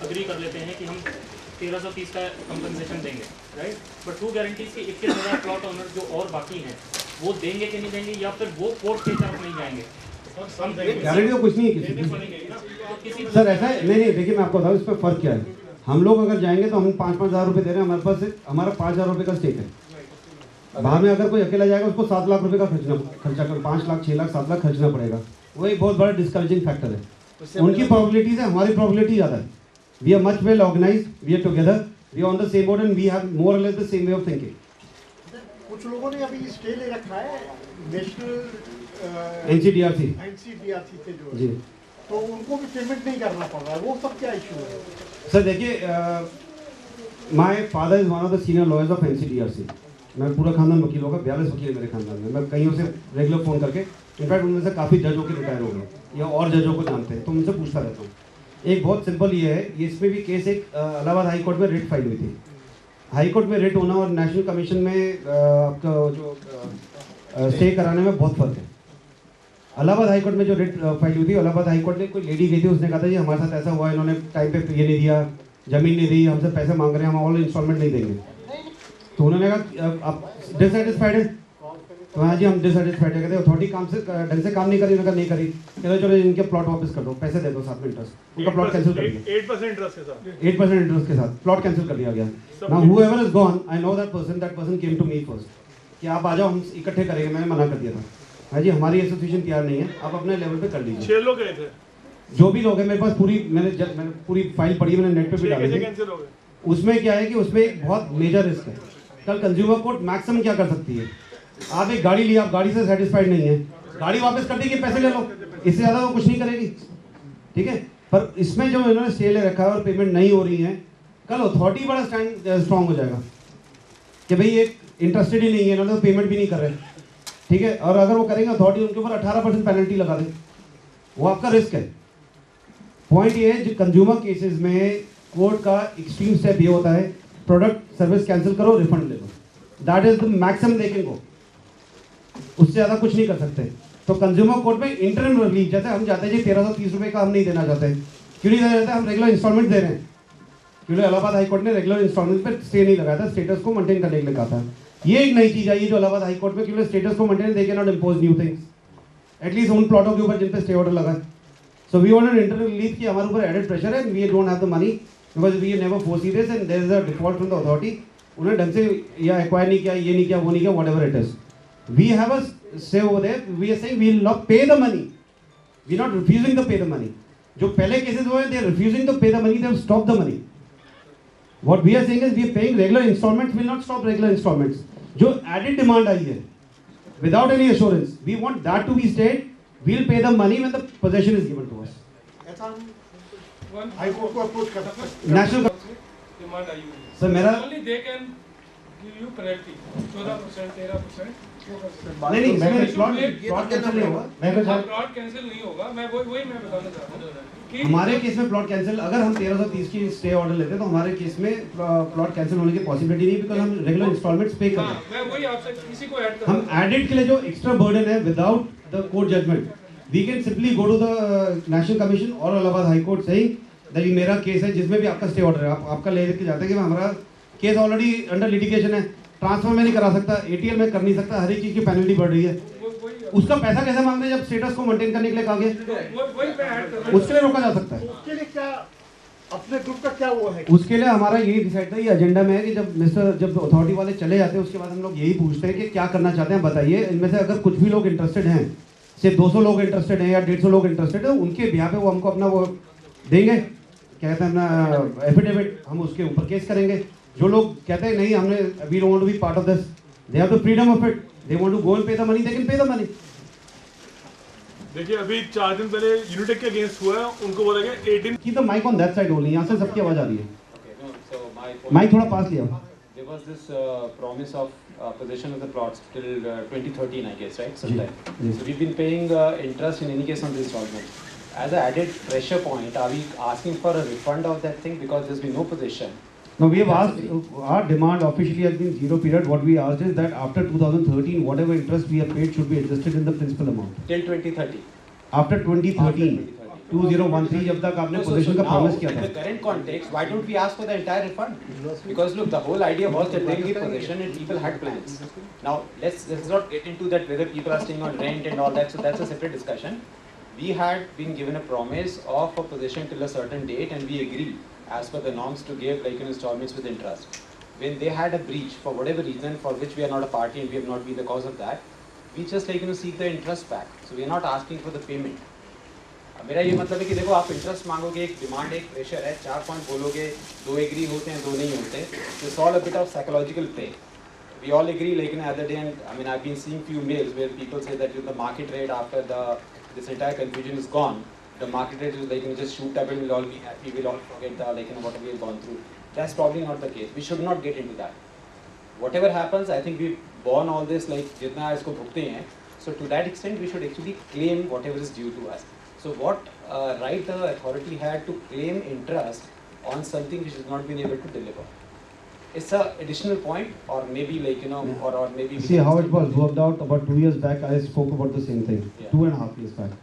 Agree कर लेते हैं कि हम 1330 का कंपनसेशन देंगे, राइट, बट टू गारंटीज के 21,000 प्लॉट ओनर जो और बाकी हैं वो देंगे कि नहीं देंगे, या फिर वो कोर्ट की तरफ नहीं जाएंगे? गारंटी तो कुछ नहीं है किसी की। सर ऐसा है, नहीं देखिए मैं आपको बताऊँ इस पर फर्क क्या है। हम लोग अगर जाएंगे तो हम 5-5 हज़ार रुपये दे रहे हैं, हमारे पास हमारा 5 हज़ार रुपये का स्टेक है। बाहर में अगर कोई अकेला जाएगा उसको 7 लाख रुपए का खर्चा कर 5 लाख 6 लाख 7 लाख खर्चना पड़ेगा। वो एक बहुत बड़ा डिस्करेजिंग फैक्टर है। उनकी प्रोबेबिलिटीज है, हमारी प्रोबेबिलिटी ज़्यादा है। We are much well organised, we are together, we are on the same board and we have more or less the same way of thinking. कुछ लोगों ने अभी स्टे ले रखा है नेशनल एनसीडीआरसी से जो जी, तो उनको भी पेमेंट नहीं करना पड़ रहा है, वो सब क्या इशू है? सर देखिए my father is one of the senior lawyers of NCDRC. मैं पूरा खानदान वकील होगा, 42 वकील है मेरे खानदान में। मैं कईयों से रेगुलर फ़ोन करके, इनफैक्ट उनमें से काफ़ी जज होकर रिटायर हो गए या और जजों को जानते हैं, तो उनसे पूछता रहता हूँ। एक बहुत सिंपल ये है, ये इसमें भी केस एक इलाहाबाद हाई कोर्ट में रिट फाइल हुई थी। हाई कोर्ट में रिट होना और नेशनल कमीशन में आपका जो स्टे कराने में बहुत फ़र्क है। इलाहाबाद हाई कोर्ट में जो रिट फाइल हुई थी, इलाहाबाद हाई कोर्ट में कोई लेडी गई थी, उसने कहा था जी हमारे साथ ऐसा हुआ, इन्होंने टाइम पे ये नहीं दिया, ज़मीन नहीं दी, हमसे पैसे मांग रहे हैं, हम ऑल इंस्टॉलमेंट नहीं देंगे। तो उन्होंने कहा आप डिससेटिस्फाइड है? तो हाँ जी हम डिससेटिस्फाइड है। कहते अथॉरिटी काम से ढंग से काम नहीं करी, उन्होंने कहा नहीं करी। कहते चलो इनके प्लॉट वापस कर दो, पैसे दे दो साथ में इंटरेस्ट। उनका प्लॉट कैंसिल कर दिया 8% इंटरेस्ट के साथ। 8% इंटरेस्ट के साथ प्लॉट कैंसिल कर दिया गया। Now whoever is gone, I know that person came to me first कि आप आ जाओ हम इकट्ठे करेंगे। मैंने मना कर दिया था, हाँ जी हमारी एसोसिएशन तैयार नहीं है, आप अपने लेवल पे कर लीजिए। 6 लोग गए थे, जो भी लोग हैं मेरे पास पूरी मैंने पूरी फाइल पढ़ी, मैंने नेट पे भी डाली थी। कैंसिल हो गए। उसमें क्या है कि उसमें एक बहुत मेजर रिस्क है। कल कंज्यूमर कोर्ट मैक्सिमम क्या कर सकती है, आप एक गाड़ी ली, आप गाड़ी से सेटिस्फाइड नहीं है, गाड़ी वापस कर देगी, पैसे ले लो, इससे ज़्यादा वो कुछ नहीं करेगी, ठीक है। पर इसमें जो इन्होंने स्टे ले रखा है और पेमेंट नहीं हो रही है, कल अथॉरिटी बड़ा स्ट्रॉन्ग हो जाएगा कि भाई एक इंटरेस्टेड ही नहीं है, इन्होंने तो पेमेंट भी नहीं कर रहे, ठीक है। और अगर वो करेंगे अथॉरिटी उनके ऊपर 18% पेनल्टी लगा दे, वो आपका रिस्क है। पॉइंट ये है, जो कंज्यूमर केसेस में कोर्ट का एक्सट्रीम स्टेप ये होता है, प्रोडक्ट सर्विस कैंसिल करो, रिफंड ले लो, that is the maximum they can go, उससे ज़्यादा कुछ नहीं कर सकते। तो कंज्यूमर कोर्ट में इंटरिम रिलीफ, जैसे हम जाते हैं जी 1330 रुपये का हम नहीं देना चाहते, क्यों नहीं देना चाहते, हम रेगुलर इंस्टॉलमेंट दे रहे हैं, क्योंकि इलाहाबाद हाई कोर्ट ने रेगुलर इंस्टॉलमेंट पर स्टे नहीं लगाया था, स्टेटस को मेंटेन करने के लिए कहा था। ये एक नई चीज़ आई है जो इलाहाबाद हाई कोर्ट में, क्योंकि स्टेटस को maintain, they can not impose new things, at least उन प्लॉटों के ऊपर जिन पे स्टे ऑर्डर लगा है। So we want an interim relief कि हमारे ऊपर एडेड प्रेशर है, we don't have the money because we never foresee this and there is a default from the authority. उन्होंने ढंग से या एक्वायर नहीं किया, ये नहीं किया, वो नहीं किया, whatever it is, we have a say over there, we are saying we will not pay the money, we not refusing to pay the money. जो पहले केसेस हुए they are refusing to pay the money, they have stop the money. What we are saying is we are paying regular instalments, will not stop regular instalments. जो added demand आई है without any assurance, we want that to be stayed, we will pay the money when the position is given to us. ऐसा हम high court को approach कर सकते हैं। National demand आई हुई सर मेरा only they can give you penalty 14% 13%। नहीं इसमें प्लॉट कैंसिल नहीं होगा, प्लॉट कैंसिल नहीं होगा, मैं वही मैं बताना चाहता हूँ कि हमारे केस में प्लॉट कैंसिल, अगर हम 1330 की स्टे ऑर्डर लेते हैं तो हमारे केस में प्लॉट कैंसिल होने की पॉसिबिलिटी नहीं, बिकॉज हम रेगुलर इंस्टॉलमेंट्स पे कर रहे हैं। मैं वही आपसे किसी को ऐड कर हम एडेड के लिए जो एक्स्ट्रा बर्डन है without the court judgement, we can simply go to the national commission और Allahabad high court saying that ये मेरा केस है जिसमें भी आपका स्टे ऑर्डर है, आपका ले के जाते हैं कि हमारा केस ऑलरेडी अंडर लिटिगेशन है, ट्रांसफर में नहीं करा सकता, एटीएल में कर नहीं सकता, हर एक चीज़ की पेनल्टी बढ़ रही है, उसका पैसा कैसे मांग रहे हैं जब स्टेटस को मेंटेन करने के लिए कहा गया, उसके लिए रोका जा सकता है। उसके लिए क्या अपने ग्रुप का क्या वो है? उसके लिए हमारा यही डिसाइड था, ये एजेंडा में है कि जब अथॉरिटी वाले चले जाते हैं उसके बाद हम लोग यही पूछते हैं कि क्या करना चाहते हैं बताइए। इनमें से अगर कुछ भी लोग इंटरेस्टेड हैं, से 200 लोग इंटरेस्टेड हैं या 150 लोग इंटरेस्टेड है, उनके बिहार पे वो हमको अपना वो देंगे, क्या कहते हैं अपना एफिडेविट, हम उसके ऊपर केस करेंगे। जो लोग कहते हैं नहीं हमने we don't want to be part of this, they have the freedom of it, they want to go and pay the money, they can pay the money. देखिए अभी 4 दिन पहले यूनिटेक के अगेंस्ट हुआ है, उनको बोला गया 18 keep the mic on that side only, यहाँ से सबकी आवाज आ रही है, माइक थोड़ा पास लिया। There was this promise of possession of the plots till 2013, I guess, right? Sometime. Yes. So we've been paying interest in any case on this installment. As an added pressure point, are we asking for a refund of that thing because there's been no possession? No, we have asked, our demand officially has been 0 period. What we asked is that after 2013, whatever interest we have paid should be adjusted in the principal amount. Till 2030. After 2013. 2013 जब तक आपने No, position का now, promise किया in the था. current context, why don't we ask for the entire refund? Because look, the whole idea was that they'll give possession and people had plans. Now, let's not get into that whether people are staying on rent and all that, so that's a separate discussion. We had been given a promise of a possession till a certain date and we agreed as per the norms to give like installments with interest. When they had a breach for whatever reason for which we are not a party and we have not been the cause of that, we just seek the interest back. So we are not asking for the payment. मेरा ये मतलब है कि देखो आप interest मांगोगे, एक demand एक प्रेशर है, 4 पॉइंट बोलोगे, 2 एग्री होते हैं 2 नहीं होते, it's all a bit of psychological play. We all agree like other day, and I mean I've been seeing few mails where people say that the market rate after this entire confusion is gone, the market rate is like just shoot up and we'll all be happy, we'll all forget the what we have gone through. That's probably not the case. We should not get into that. Whatever happens, I think we've borne all this जितना इसको भुगते हैं. So to that extent, we should actually claim whatever is due to us. So what right the authority had to claim interest on something which has not been able to deliver? It's a additional point, or maybe or maybe. See how it was worked out about 2 years back. I spoke about the same thing. Yeah. 2.5 years back.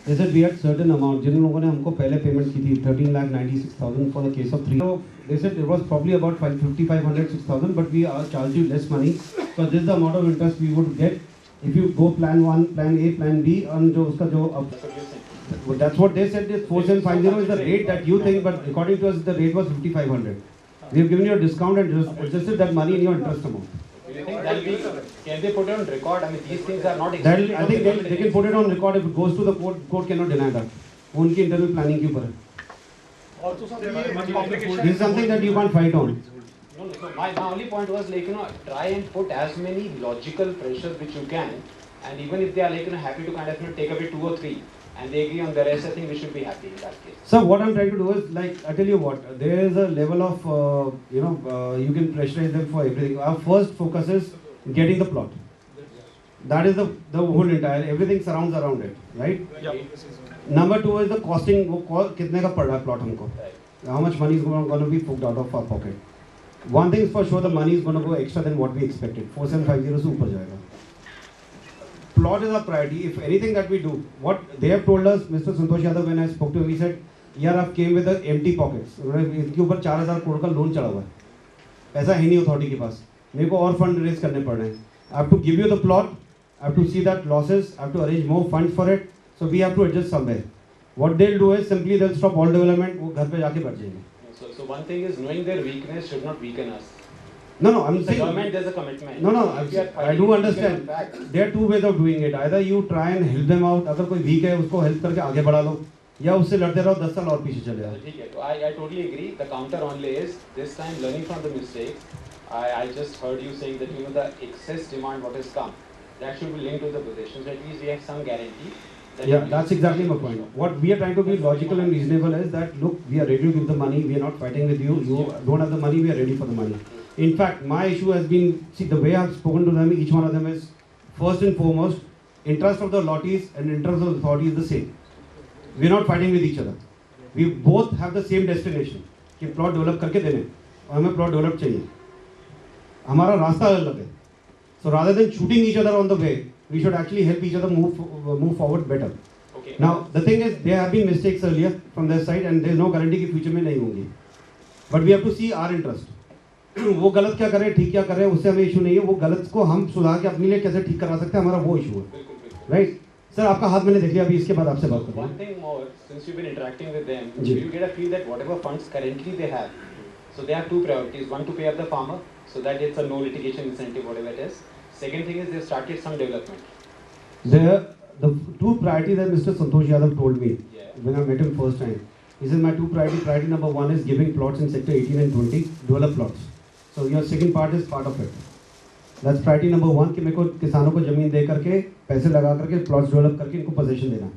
They said we had certain amount. जिन लोगों ने हमको पहले payment की थी 13,96,000 for the case of 3. So they said it was probably about 5,500, 6,000, but we charge you less money because this is the amount of interest we would get if you go plan 1, plan A, plan B, and जो उसका जो well, that's what they said. This 4750 is the rate that you think, but according to us, the rate was 5,500. We have given you a discount and just adjusted that money in your interest amount. Do you think that'll be? Can they put it on record? I mean, these things are not. That I think they can put it on record. If it goes to the court, court cannot deny that. वो उनकी internal planning के ऊपर है. और तो सब ये This is something that you can't fight on. No, no. So my only point was try and put as many logical pressures which you can, and even if they are happy to kind of take away 2 or 3, and they agree on the rest, I think we should be happy in that case. So what I'm trying to do is I tell you what, there is a level of you can pressurize them for everything. Our first focus is getting the plot. That is the whole entire everything surrounds around it, right? Yeah. Number 2 is the costing. वो कितने का पड़ रहा है plot हमको? How much money is going to be forked out of our pocket? One thing is for sure, the money is going to go extra than what we expected. 4750 से ऊपर जाएगा. Plot is our priority. If anything that we do, what they have told us, Mr. Santosh Yadav, when I spoke to him, he said, "यार आप came with the empty pockets. इसके ऊपर 4,000 करोड़ का loan चढ़ा हुआ है. पैसा है नहीं अथॉरिटी के पास. मेरे को और फंड रेज करने पड़ रहे हैं. I have to give you the plot. I have to see that losses. I have to arrange more funds for it. So we have to adjust somewhere. What they'll do is simply they'll stop all development. वो घर पे जाके बैठ जाएंगे. So one thing is knowing their weakness should not weaken us. No, I'm The saying. government, there's a commitment. No, If you are I fighting, do you understand. get back. There are two ways of doing it. Either you try and help them out. अगर कोई weak है उसको help करके आगे बढ़ा लो, या उससे लड़ते रहो 10 साल और पीछे चले जाओ. ठीक है, तो I totally agree. The counter only is this time learning from the mistakes. I just heard you saying that the excess demand what has come, that should be linked to the positions. At least we have some guarantee. Yeah, that's exactly my point. What we are trying to be logical and reasonable is that look, we are ready to give the money. We are not fighting with you. You don't have the money. We are ready for the money. In fact, my issue has been, see, the way I've spoken to them, each one of them is first and foremost, interest of the lotteries and interest of the authority is the same. We are not fighting with each other. We both have the same destination. कि plot develop करके देने और हमें plot develop चाहिए. हमारा रास्ता अलग है. So rather than shooting each other on the way, we should actually help each other move forward better. Okay. Now the thing is, there have been mistakes earlier from their side, and there is no guarantee कि future में नहीं होंगी. But we have to see our interest. वो गलत क्या कर रहे हैं, ठीक क्या कर रहे हैं, उससे हमें इशू नहीं है. वो गलत को हम सुधार के अपने लिए कैसे ठीक करा सकते हैं, हमारा वो इशू है. Right? सर आपका हाथ मैंने देख लिया, अभी इसके बाद आपसे बात करूँ. One thing more, since you've been interacting with them, ji. do you get a feel that whatever funds currently they have, so they have 2 priorities. One, to pay up the farmer, so that it's a no litigation incentive, whatever it is. Second thing is they've started some development. The 2 priorities that Mr. Santosh Yadav told me Yeah. when I met him first time. He said my 2 priority number 1 is giving plots in sector 18 and 20, develop plots. So your second part is part of it. That's priority number 1 कि मेरे को किसानों को जमीन दे करके पैसे लगा करके plots develop करके इनको possession देना.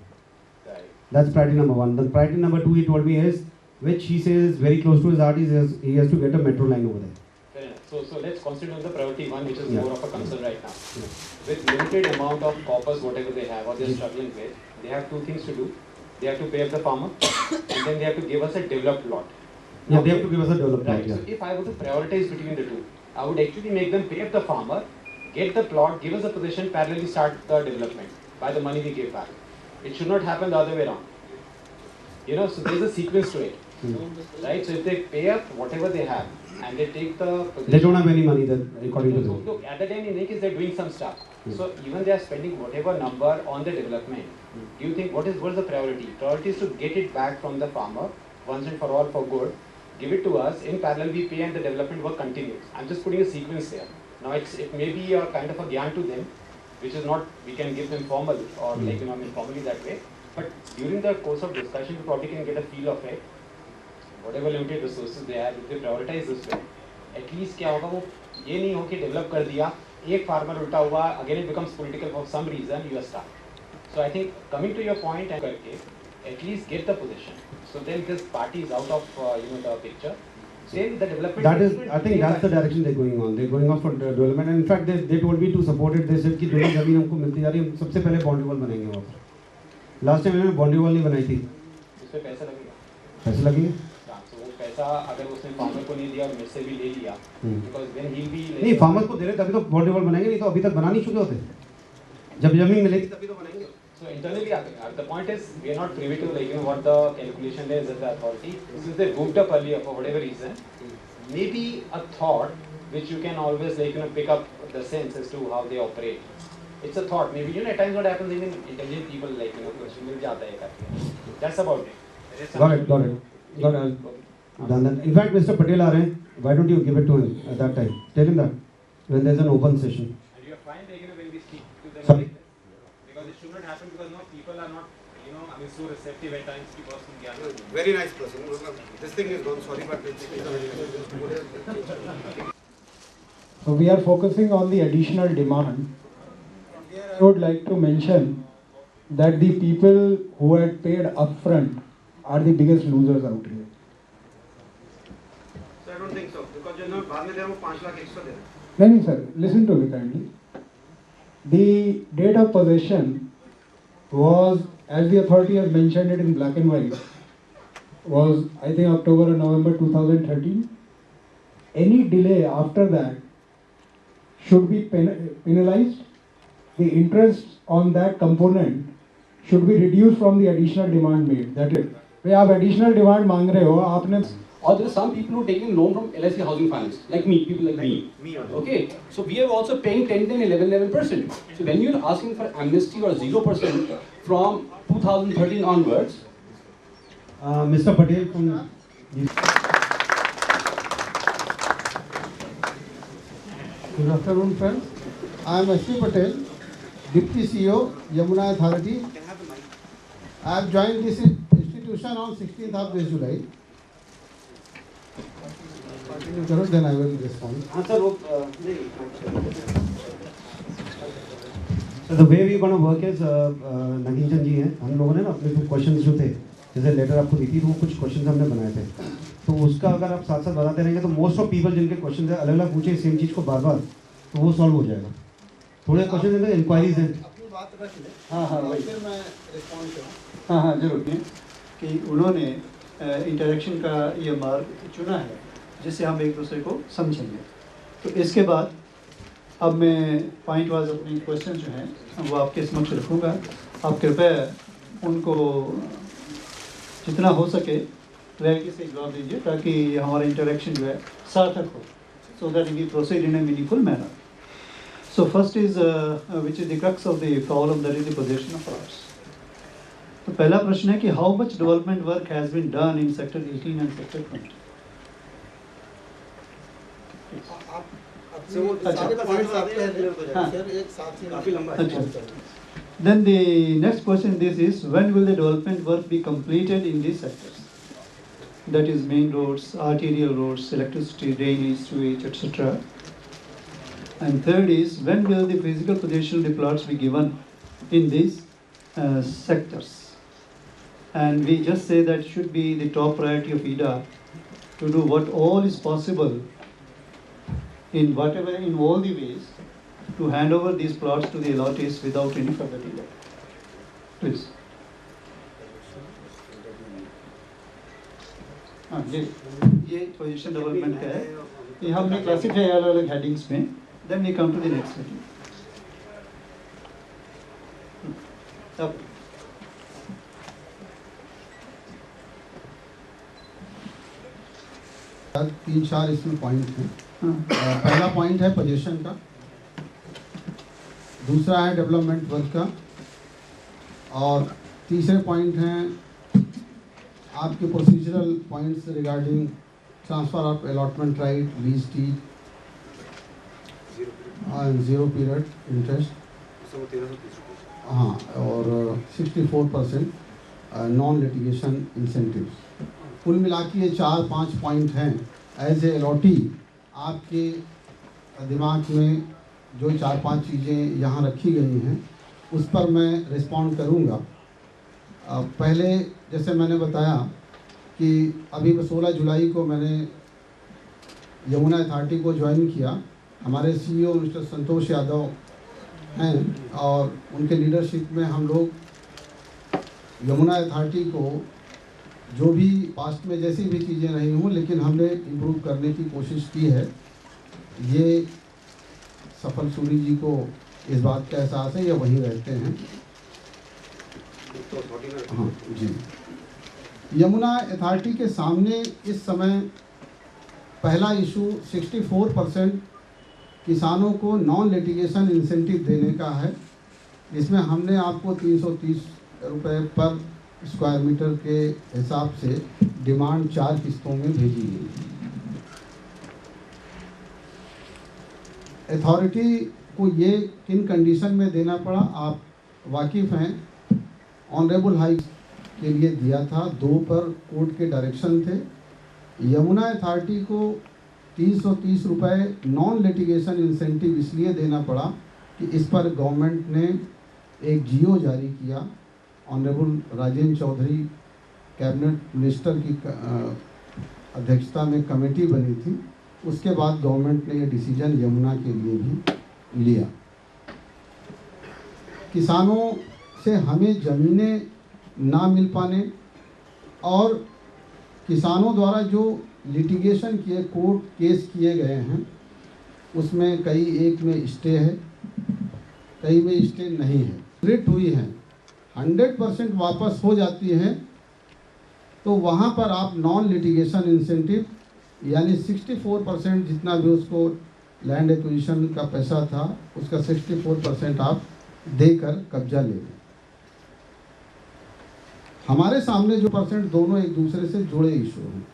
Right. That's priority number 1. Then priority number 2 he told me is, which he says is very close to his heart, he has to get a metro line over there. Fair enough. So let's consider the priority 1, which is Yeah. more of a concern right now. Yeah. With limited amount of coppers, whatever they have or they're struggling with, they have 2 things to do. They have to pay up the farmer, and then they have to give us a developed lot. Yeah, they have to give us a developed Right. plot. Yeah. So if I were to prioritize between the 2, I would actually make them pay up the farmer, get the plot, give us a position, parallelly start the development by the money we give back. It should not happen the other way around. You know, so there's a sequence to it, right? So if they pay up whatever they have and they take the position, They don't have any money then, according to so them. look, at the time in any case they're doing some stuff. So even they are spending whatever number on the development. Do you think what is the priority? Priority is to get it back from the farmer once and for all for good. Give it to us. In parallel, we pay and the development work continues. I'm just putting a sequence there. Now it may be a kind of a gyan to them, which is not we can give them formal or like informally that way. But during the course of discussion, we probably can get a feel of it. Whatever limited resources they have, if they prioritize this way, at least क्या होगा वो ये नहीं हो कि develop कर दिया एक farmer उल्टा हुआ again it becomes political for some reason you are stuck. So I think coming to your point and करके at least get the position. So then this party is out of the picture. Then the development. That is, I think that's the direction they're going on. They're going off for development. And in fact, they told me to support it. They said कि जो जमीन हमको मिलती जा रही है, हम सबसे पहले boundary wall बनाएंगे वहाँ पर. Last time इन्होंने boundary wall नहीं बनाई थी. इसमें पैसा लगेगा. पैसे लगेंगे? हाँ, तो वो पैसा अगर उसने farmer को नहीं दिया और मुझसे भी ले लिया, because then he'll be. नहीं, farmers को दे रहे तभी तो boundary wall बनाएंगे, नहीं तो अभी तक बना नहीं चुके होते. जब जमीन मिलेगी तभी तो बनाएंगे. So internally, the point is we are not privy to what the calculation is at the authority. Since they moved up earlier for whatever reason, maybe a thought which you can always pick up the sense as to how they operate. It's a thought. Maybe at times what happens even intelligent people question मिल जाता है करके. That's about it. Got it. Done that. In fact, Mr. Patel are हैं. Why don't you give it to him at that time? Tell him that when there's an open session. And you are fine when we speak to them. Sorry. Because it should not happen because people are not so receptive at times because Very nice person. This thing is gone. Sorry, but So we are focusing on the additional demand. I would like to mention that the people who had paid upfront are the biggest losers out here. So I don't think so because जो ना बाद में दे वो 5 lakh extra दे रहे हैं. No, sir, listen to me kindly. The date of possession was, as the authority has mentioned it in black and white, was I think October or November 2013. Any delay after that should be penalized. The interest on that component should be reduced from the additional demand made. That is, भाई आप additional demand मांग रहे हो, आपने. Or there are some people who are taking loan from LIC Housing Finance, like me, people like me. Okay, so we are also paying 10, 11%. So when you are asking for amnesty or 0% from 2013 onwards. Mr. Patel from. Good afternoon, friends. I am S.P. Patel, Deputy CEO, Yamuna Authority. I have joined this institution on 16th of this July. Then I will respond. So the way we going to work is नगीन Chand ji हैं, हम लोगों ने ना अपने कुछ questions जो थे, जैसे लेटर आपको दी थी तो वो कुछ क्वेश्चंस हमने बनाए थे, तो उसका अगर आप साथ साथ बताते रहेंगे तो मोस्ट ऑफ पीपल जिनके क्वेश्चन है अलग अलग पूछे सेम चीज़ को बार बार, तो वो सॉल्व हो जाएगा. थोड़े क्वेश्चन इंक्वायरीज हैं. हाँ जरूर कि उन्होंने इंटरेक्शन का ये मार्ग चुना है जिससे हम एक दूसरे को समझेंगे. तो इसके बाद अब मैं पॉइंट वाइज अपने क्वेश्चन जो हैं वो आपके समक्ष रखूँगा. आप कृपया उनको जितना हो सके क्लैरिटी से जवाब दीजिए ताकि हमारा इंटरेक्शन जो है सार्थक हो. So that we proceed in a meaningful manner. So first is which is the crux of the problem that is the possession of plots. तो पहला प्रश्न है कि how much development work has been done in sector 18 and sector 20. Then the next question this is, when will the development work be completed in these sectors? That is main roads, arterial roads, electricity, drainage, sewage, etc. And third is, when will the physical position of the plots be given in these sectors? And we just say that should be the top priority of IDA to do what all is possible in all the ways to hand over these plots to the allottees without any further delay. Please. ये position development का है. ये हमने classify अलग अलग headings में. Then we come to the next heading. अब 3-4 इसमें पॉइंट हैं। पहला पॉइंट है पोजीशन का, दूसरा है डेवलपमेंट वर्क का, और तीसरे पॉइंट हैं आपके procedural points regarding transfer of allotment right, lease deed, zero period interest, हाँ, और 64% नॉन लिटिगेशन इंसेंटिव्स। कुल मिला के ये 4-5 पॉइंट हैं एज ए अलॉटी। आपके दिमाग में जो 4-5 चीज़ें यहाँ रखी गई हैं उस पर मैं रिस्पॉन्ड करूँगा। पहले जैसे मैंने बताया कि अभी 16 जुलाई को मैंने यमुना अथॉरिटी को ज्वाइन किया। हमारे CEO मिस्टर संतोष यादव हैं और उनके लीडरशिप में हम लोग यमुना अथॉरिटी को जो भी पास्ट में जैसी भी चीज़ें रही हों, लेकिन हमने इम्प्रूव करने की कोशिश की है। ये सफल सूरी जी को इस बात का एहसास है, या वहीं रहते हैं। हाँ जी। यमुना अथॉरिटी के सामने इस समय पहला इशू 64% किसानों को नॉन लिटिगेशन इंसेंटिव देने का है। इसमें हमने आपको 330 रुपये पर स्क्वायर मीटर के हिसाब से डिमांड 4 किस्तों में भेजी गई। अथॉरिटी को ये किन कंडीशन में देना पड़ा आप वाकिफ़ हैं। ऑनरेबल हाई के लिए दिया था, 2 पर कोर्ट के डायरेक्शन थे। यमुना अथॉरिटी को 330 रुपये नॉन लिटिगेशन इंसेंटिव इसलिए देना पड़ा कि इस पर गवर्नमेंट ने एक जियो जारी किया। Honourable Rajendra Chaudhary cabinet minister की अध्यक्षता में कमेटी बनी थी। उसके बाद गवर्नमेंट ने ये डिसीजन यमुना के लिए भी लिया। किसानों से हमें ज़मीनें ना मिल पाने और किसानों द्वारा जो लिटिगेशन किए, कोर्ट केस किए गए हैं, उसमें कई एक में स्टे है, कई में स्टे नहीं है, रिट हुई है, 100% वापस हो जाती है, तो वहाँ पर आप नॉन लिटिगेशन इंसेंटिव यानी 64% जितना भी उसको लैंड एक्विजिशन का पैसा था उसका 64% आप देकर कब्जा ले लें। हमारे सामने जो परसेंट दोनों एक दूसरे से जुड़े इशू हैं।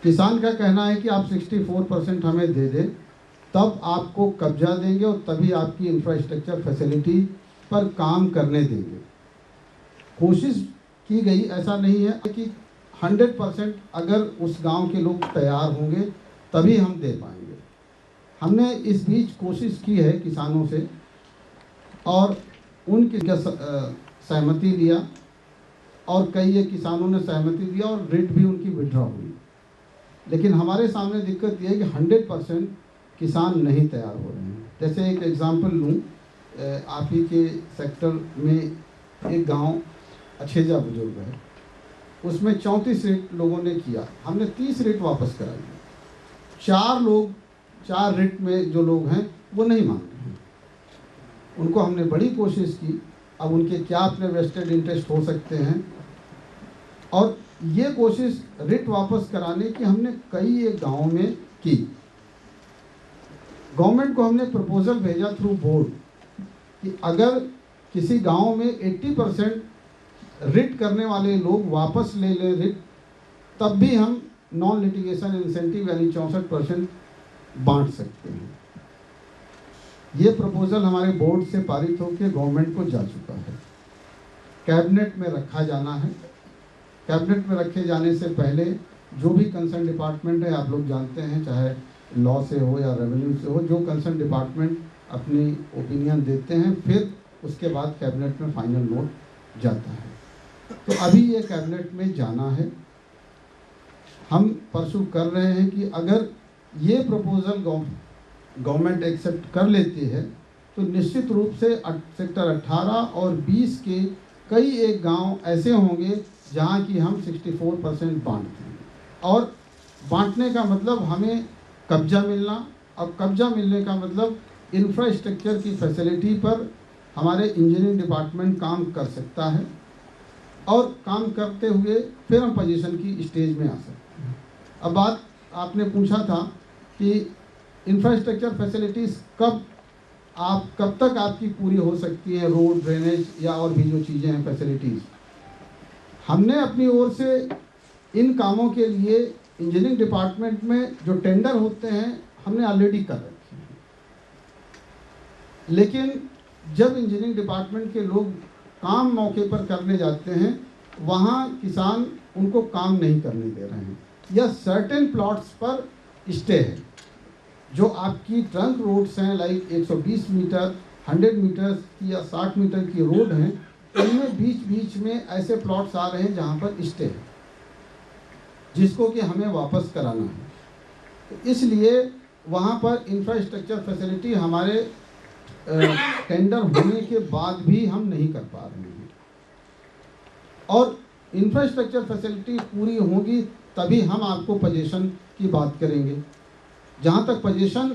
किसान का कहना है कि आप 64% हमें दे दें, तब आपको कब्जा देंगे और तभी आपकी इंफ्रास्ट्रक्चर फैसिलिटी पर काम करने देंगे। कोशिश की गई, ऐसा नहीं है कि 100% अगर उस गांव के लोग तैयार होंगे तभी हम दे पाएंगे। हमने इस बीच कोशिश की है किसानों से और उनकी सहमति लिया और कई किसानों ने सहमति दिया और रेट भी उनकी विड्रॉ हुई। लेकिन हमारे सामने दिक्कत यह है कि 100% किसान नहीं तैयार हो रहे हैं। जैसे एक एग्जांपल लूँ, आप ही के सेक्टर में एक गांव अच्छेजा बुजुर्ग है, उसमें 34 रेट लोगों ने किया, हमने 30 रेट वापस करा दिया। 4 रेट में जो लोग हैं वो नहीं मान रहे हैं। उनको हमने बड़ी कोशिश की, अब उनके क्या अपने वेस्टेड इंटरेस्ट हो सकते हैं, और ये कोशिश रिट वापस कराने की हमने कई एक गाँव में की। गवर्नमेंट को हमने प्रपोजल भेजा थ्रू बोर्ड कि अगर किसी गांव में 80% रिट करने वाले लोग वापस ले लें रिट, तब भी हम नॉन लिटिगेशन इंसेंटिव यानी 64% बांट सकते हैं। ये प्रपोजल हमारे बोर्ड से पारित होकर गवर्नमेंट को जा चुका है। कैबिनेट में रखा जाना है। कैबिनेट में रखे जाने से पहले जो भी कंसर्न डिपार्टमेंट है, आप लोग जानते हैं, चाहे लॉ से हो या रेवेन्यू से हो, जो कंसर्न डिपार्टमेंट अपनी ओपिनियन देते हैं, फिर उसके बाद कैबिनेट में फाइनल नोट जाता है। तो अभी ये कैबिनेट में जाना है। हम परसू कर रहे हैं कि अगर ये प्रपोजल गवर्नमेंट एक्सेप्ट कर लेती है तो निश्चित रूप से सेक्टर 18 और 20 के कई एक गांव ऐसे होंगे जहां की हम 64% बांटते हैं। और बांटने का मतलब हमें कब्जा मिलना, अब कब्जा मिलने का मतलब इंफ्रास्ट्रक्चर की फैसिलिटी पर हमारे इंजीनियरिंग डिपार्टमेंट काम कर सकता है और काम करते हुए फिर हम पोजीशन की स्टेज में आ सकते हैं। अब बात आपने पूछा था कि इंफ्रास्ट्रक्चर फैसिलिटीज़ कब तक आपकी पूरी हो सकती है, रोड, ड्रेनेज या और भी जो चीज़ें हैं फैसिलिटीज़। हमने अपनी ओर से इन कामों के लिए इंजीनियरिंग डिपार्टमेंट में जो टेंडर होते हैं हमने ऑलरेडी कर रखे हैं, लेकिन जब इंजीनियरिंग डिपार्टमेंट के लोग काम मौके पर करने जाते हैं वहाँ किसान उनको काम नहीं करने दे रहे हैं, या सर्टेन प्लॉट्स पर स्टे है। जो आपकी ट्रंक रोड्स हैं लाइक 120 मीटर, 100 मीटर की या 60 मीटर की रोड हैं, उनमें बीच में ऐसे प्लॉट्स आ रहे हैं जहाँ पर स्टे है, जिसको कि हमें वापस कराना है। तो इसलिए वहाँ पर इंफ्रास्ट्रक्चर फैसिलिटी हमारे टेंडर होने के बाद भी हम नहीं कर पा रहे हैं, और इंफ्रास्ट्रक्चर फैसिलिटी पूरी होगी तभी हम आपको पोजीशन की बात करेंगे। जहाँ तक पोजीशन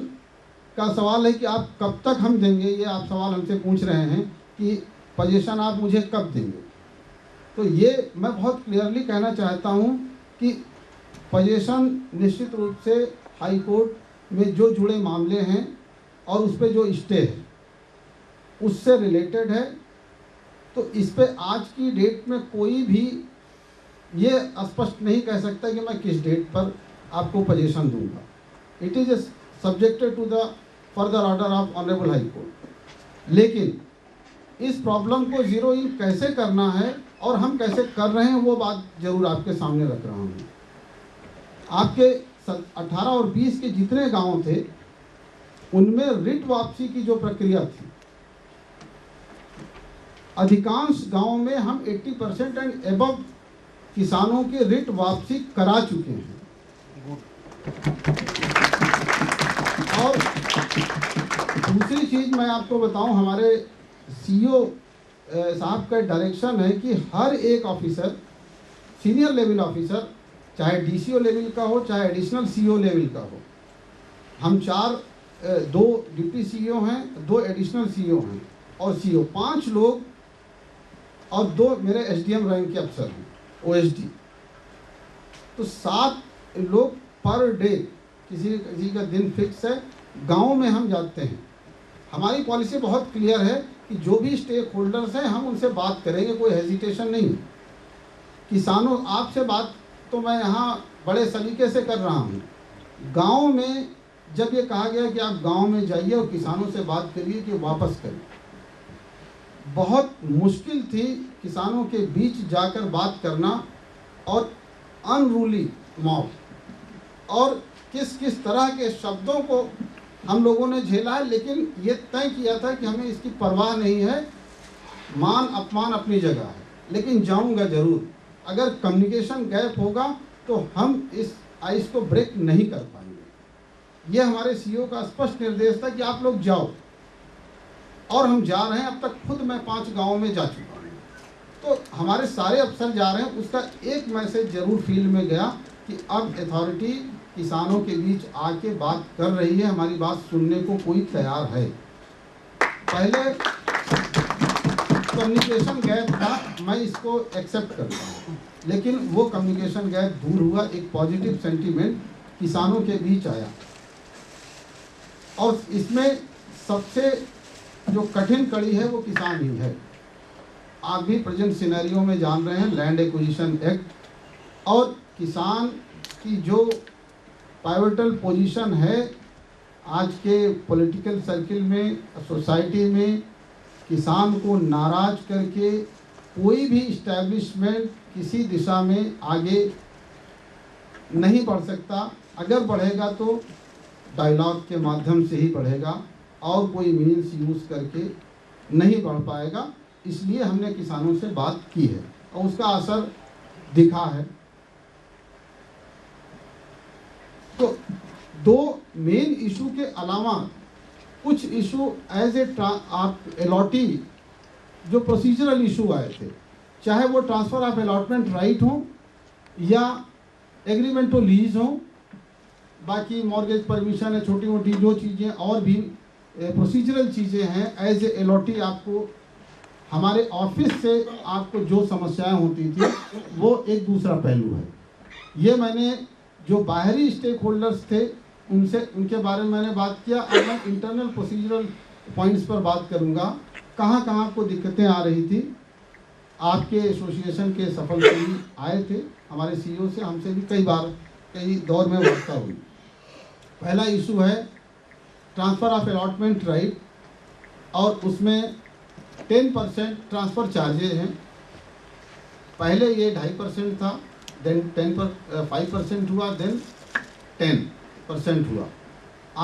का सवाल है कि आप कब तक हम देंगे, ये आप सवाल हमसे पूछ रहे हैं कि पोजीशन आप मुझे कब देंगे, तो ये मैं बहुत क्लियरली कहना चाहता हूँ कि पोजीशन निश्चित रूप से हाई कोर्ट में जो जुड़े मामले हैं और उस पर जो स्टे है उससे रिलेटेड है। तो इस पे आज की डेट में कोई भी ये स्पष्ट नहीं कह सकता कि मैं किस डेट पर आपको पोजीशन दूंगा। It is subjected to the further order of honourable high court. लेकिन इस प्रॉब्लम को ज़ीरो इन कैसे करना है और हम कैसे कर रहे हैं वो बात ज़रूर आपके सामने रख रहा हूँ। आपके 18 और 20 के जितने गांव थे उनमें रिट वापसी की जो प्रक्रिया थी, अधिकांश गांवों में हम 80% एंड एबव किसानों की रिट वापसी करा चुके हैं। और दूसरी चीज़ मैं आपको बताऊं, हमारे सीईओ साहब का डायरेक्शन है कि हर एक ऑफिसर, सीनियर लेवल ऑफिसर, चाहे डीसीओ लेवल का हो चाहे एडिशनल सीईओ लेवल का हो, हम 2 डिप्टी सीईओ हैं, 2 एडिशनल सीईओ हैं और सीईओ, 5 लोग और 2 मेरे एसडीएम रैंक के अफसर हैं, ओएसडी। तो 7 लोग पर डे, किसी का दिन फिक्स है, गांव में हम जाते हैं। हमारी पॉलिसी बहुत क्लियर है कि जो भी स्टेक होल्डर्स हैं हम उनसे बात करेंगे, कोई हेजिटेशन नहीं। किसानों, आपसे बात तो मैं यहाँ बड़े सलीके से कर रहा हूँ। गांव में जब ये कहा गया कि आप गांव में जाइए और किसानों से बात करिए कि वापस करें, बहुत मुश्किल थी किसानों के बीच जाकर बात करना, और अनरूली मॉब और किस किस तरह के शब्दों को हम लोगों ने झेला है। लेकिन ये तय किया था कि हमें इसकी परवाह नहीं है, मान अपमान अपनी जगह है, लेकिन जाऊंगा ज़रूर। अगर कम्युनिकेशन गैप होगा तो हम इस आइस को ब्रेक नहीं कर पाएंगे। ये हमारे सीईओ का स्पष्ट निर्देश था कि आप लोग जाओ, और हम जा रहे हैं। अब तक खुद मैं 5 गाँव में जा चुका हूँ, तो हमारे सारे अफसर जा रहे हैं। उसका एक मैसेज जरूर फील्ड में गया कि अब अथॉरिटी किसानों के बीच आके बात कर रही है, हमारी बात सुनने को कोई तैयार है। पहले कम्युनिकेशन गैप था, मैं इसको एक्सेप्ट करता हूँ, लेकिन वो कम्युनिकेशन गैप दूर हुआ, एक पॉजिटिव सेंटीमेंट किसानों के बीच आया। और इसमें सबसे जो कठिन कड़ी है वो किसान ही है। आप भी प्रेजेंट सिनेरियो में जान रहे हैं, लैंड एक्विजिशन एक्ट और किसान की जो पाइवटल पोजीशन है आज के पॉलिटिकल सर्किल में, सोसाइटी में, किसान को नाराज करके कोई भी इस्टेब्लिशमेंट किसी दिशा में आगे नहीं बढ़ सकता। अगर बढ़ेगा तो डायलॉग के माध्यम से ही बढ़ेगा, और कोई मीन्स यूज़ करके नहीं बढ़ पाएगा। इसलिए हमने किसानों से बात की है और उसका असर दिखा है। तो 2 मेन इशू के अलावा कुछ इशू एज ए अलॉटी जो प्रोसीजरल इशू आए थे, चाहे वो ट्रांसफ़र ऑफ अलॉटमेंट राइट हो या एग्रीमेंट टू लीज हो, बाकी मॉर्गेज परमिशन है, छोटी मोटी जो चीज़ें और भी प्रोसीजरल चीज़ें हैं, एज ए अलॉटी आपको हमारे ऑफिस से आपको जो समस्याएं होती थी वो एक दूसरा पहलू है। ये मैंने जो बाहरी स्टेक होल्डर्स थे उनसे, उनके बारे में मैंने बात किया। अब मैं इंटरनल प्रोसीजरल पॉइंट्स पर बात करूंगा, कहाँ कहाँ को दिक्कतें आ रही थी। आपके एसोसिएशन के सफल भी आए थे, हमारे सीईओ से हमसे भी कई बार कई दौर में वार्ता हुई। पहला इशू है ट्रांसफ़र ऑफ अलॉटमेंट राइट, और उसमें 10% ट्रांसफ़र चार्जेज हैं। पहले ये 2.5% था, देन 5% हुआ, देन 10% हुआ।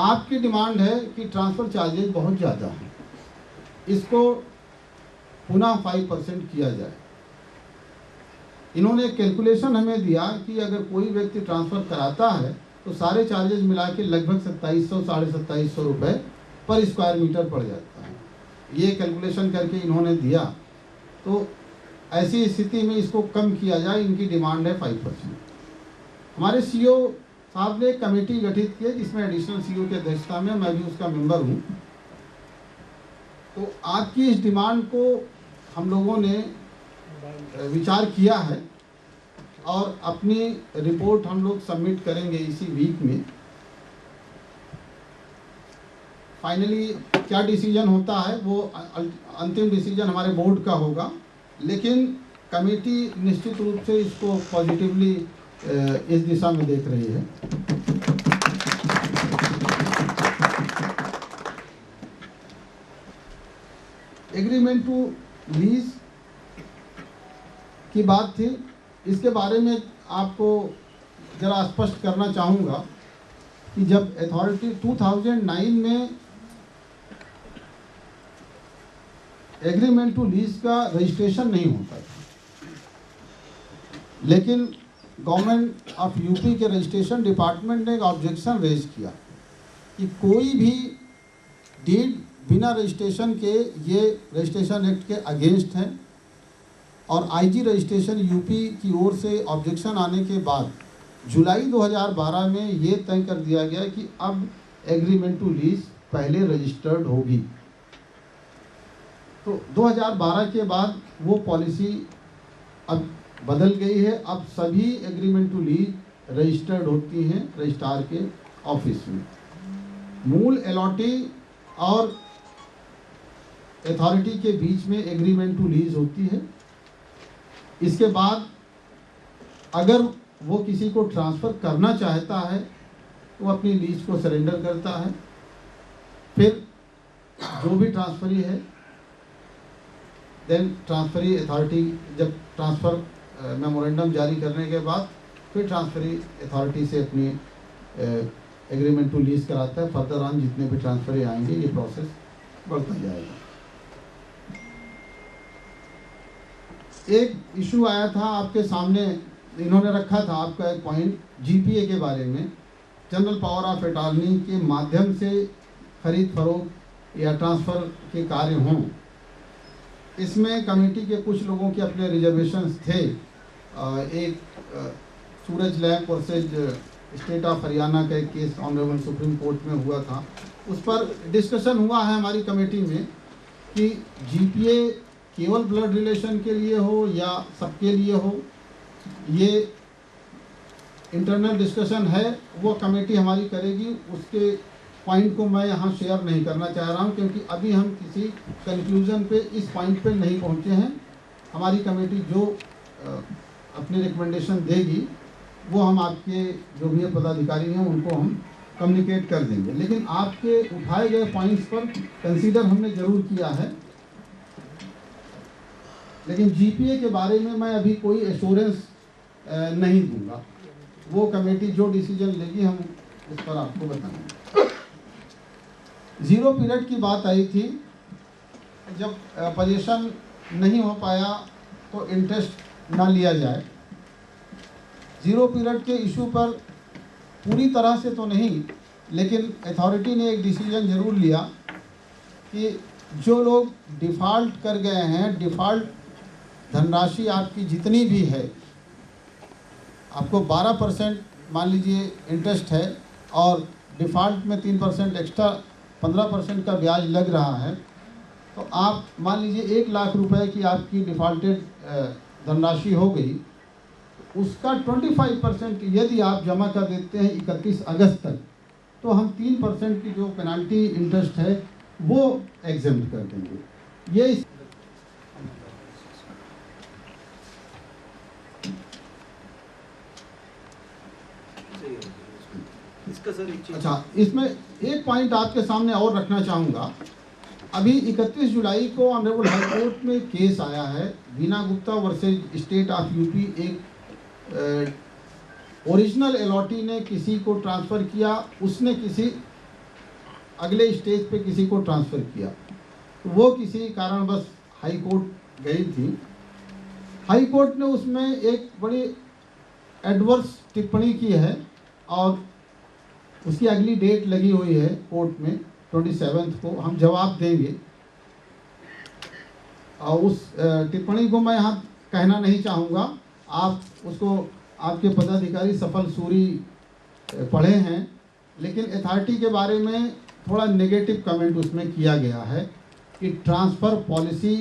आपकी डिमांड है कि ट्रांसफ़र चार्जेज बहुत ज़्यादा हैं, इसको पुनः 5% किया जाए। इन्होंने कैलकुलेशन हमें दिया कि अगर कोई व्यक्ति ट्रांसफ़र कराता है तो सारे चार्जेस मिला के लगभग 2700 साढ़े 2700 रुपये पर स्क्वायर मीटर पड़ जाता है। ये कैलकुलेशन करके इन्होंने दिया, तो ऐसी स्थिति में इसको कम किया जाए। इनकी डिमांड है 5%। हमारे सीईओ साहब ने एक कमेटी गठित की है जिसमें एडिशनल सीईओ की अध्यक्षता में मैं भी उसका मेंबर हूँ। तो आपकी इस डिमांड को हम लोगों ने विचार किया है और अपनी रिपोर्ट हम लोग सबमिट करेंगे इसी वीक में। फाइनली क्या डिसीजन होता है वो अंतिम डिसीजन हमारे बोर्ड का होगा, लेकिन कमेटी निश्चित रूप से इसको पॉजिटिवली इस दिशा में देख रही है। एग्रीमेंट टू लीज की बात थी, इसके बारे में आपको ज़रा स्पष्ट करना चाहूँगा कि जब अथॉरिटी 2009 में एग्रीमेंट टू लीज का रजिस्ट्रेशन नहीं होता था, लेकिन गवर्नमेंट ऑफ यूपी के रजिस्ट्रेशन डिपार्टमेंट ने एक ऑब्जेक्शन रेज किया कि कोई भी डीड बिना रजिस्ट्रेशन के ये रजिस्ट्रेशन एक्ट के अगेंस्ट है। और आईजी रजिस्ट्रेशन यूपी की ओर से ऑब्जेक्शन आने के बाद जुलाई 2012 में ये तय कर दिया गया कि अब एग्रीमेंट टू लीज पहले रजिस्टर्ड होगी। तो 2012 के बाद वो पॉलिसी अब बदल गई है। अब सभी एग्रीमेंट टू लीज रजिस्टर्ड होती हैं रजिस्ट्रार के ऑफिस में। मूल अलॉटी और अथॉरिटी के बीच में एग्रीमेंट टू लीज होती है। इसके बाद अगर वो किसी को ट्रांसफ़र करना चाहता है तो वो अपनी लीज को सरेंडर करता है। फिर जो भी ट्रांसफरी है, देन ट्रांसफरी अथॉरिटी जब ट्रांसफ़र मेमोरेंडम जारी करने के बाद फिर ट्रांसफरी अथॉरिटी से अपनी एग्रीमेंट टू लीज कराता है। फर्दर ऑन जितने भी ट्रांसफरी आएंगे ये प्रोसेस बढ़ता जाएगा। एक इशू आया था आपके सामने, इन्होंने रखा था आपका एक पॉइंट जीपीए के बारे में, जनरल पावर ऑफ अटॉर्नी के माध्यम से खरीद फरोख्त या ट्रांसफ़र के कार्य हों। इसमें कमेटी के कुछ लोगों के अपने रिजर्वेशंस थे। एक Suraj lab versus state of Haryana का एक केस ऑनरेबल सुप्रीम कोर्ट में हुआ था, उस पर डिस्कशन हुआ है हमारी कमेटी में कि जीपीए केवल ब्लड रिलेशन के लिए हो या सबके लिए हो। ये इंटरनल डिस्कशन है, वो कमेटी हमारी करेगी। उसके पॉइंट को मैं यहाँ शेयर नहीं करना चाह रहा हूँ क्योंकि अभी हम किसी कंक्लूजन पे इस पॉइंट पे नहीं पहुँचे हैं। हमारी कमेटी जो अपनी रिकमेंडेशन देगी वो हम आपके जो भी पदाधिकारी हैं उनको हम कम्युनिकेट कर देंगे। लेकिन आपके उठाए गए पॉइंट्स पर कंसीडर हमने ज़रूर किया है। लेकिन जीपीए के बारे में मैं अभी कोई एश्योरेंस नहीं दूंगा। वो कमेटी जो डिसीजन लेगी हम उस पर आपको बताएंगे। ज़ीरो पीरियड की बात आई थी, जब पोजीशन नहीं हो पाया तो इंटरेस्ट ना लिया जाए। ज़ीरो पीरियड के इशू पर पूरी तरह से तो नहीं, लेकिन अथॉरिटी ने एक डिसीजन ज़रूर लिया कि जो लोग डिफ़ॉल्ट कर गए हैं, डिफ़ॉल्ट धनराशि आपकी जितनी भी है, आपको 12% मान लीजिए इंटरेस्ट है और डिफ़ॉल्ट में 3% एक्स्ट्रा 15% का ब्याज लग रहा है, तो आप मान लीजिए 1 लाख रुपए की आपकी डिफ़ॉल्टेड धनराशि हो गई। उसका 25% यदि आप जमा कर देते हैं 31 अगस्त तक, तो हम 3% की जो पेनाल्टी इंटरेस्ट है वो एग्जेम्प्ट कर देंगे। ये अच्छा, इसमें एक पॉइंट आपके सामने और रखना चाहूँगा। अभी 31 जुलाई को ऑनरेबल हाई कोर्ट में केस आया है, Veena Gupta versus state of UP. एक ओरिजिनल अलॉटी ने किसी को ट्रांसफ़र किया, उसने किसी अगले स्टेज पे किसी को ट्रांसफ़र किया, तो वो किसी कारणवश हाई कोर्ट गई थी। हाई कोर्ट ने उसमें एक बड़ी एडवर्स टिप्पणी की है और उसकी अगली डेट लगी हुई है कोर्ट में 27 को, हम जवाब देंगे। और उस टिप्पणी को मैं यहाँ कहना नहीं चाहूँगा, आप उसको आपके पदाधिकारी सफल सूरी पढ़े हैं, लेकिन अथॉरिटी के बारे में थोड़ा नेगेटिव कमेंट उसमें किया गया है कि ट्रांसफ़र पॉलिसी